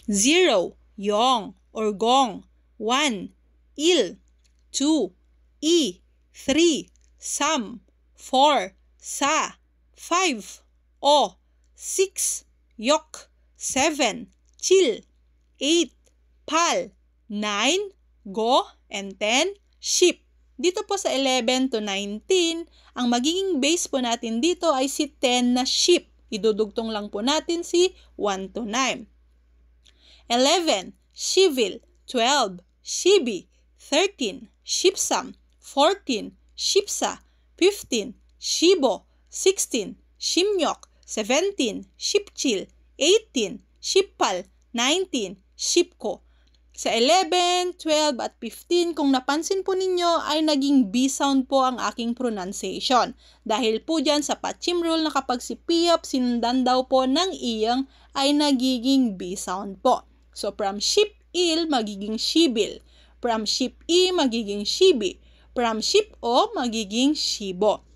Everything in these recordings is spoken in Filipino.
0, yong or gong. 1, il. 2, i. 3, sam. 4, sa. 5, o. 6, yok. 7, chil. 8, pal. 9, go. And 10, ship. Dito po sa 11 to 19, ang magiging base po natin dito ay si 10 na ship. Idudugtong lang po natin si 1 to 9. 11, shivil. 12, shibi. 13, shipsam. 14, shipsa. 15, shibo. 16, shimyok. 17, shipchil. 18, shippal. 19, shipko. Sa 11, 12, at 15, kung napansin po ninyo ay naging B sound po ang aking pronunciation. Dahil po dyan sa Pachim rule na kapag si Piop sinundan daw po ng iyang ay nagiging B sound po. So from ship-il magiging shibil. From ship-i magiging shibi. From ship-o magiging shibo.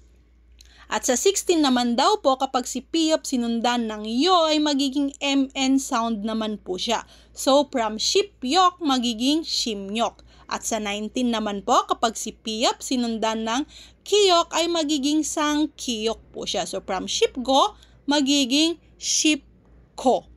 At sa 16 naman daw po, kapag si Piop sinundan ng yo ay magiging MN sound naman po siya. So, from shipyok magiging shimyok. At sa 19 naman po, kapag si Piop sinundan ng kiyok ay magiging sang kiyok po siya. So, from shipgo magiging shipko.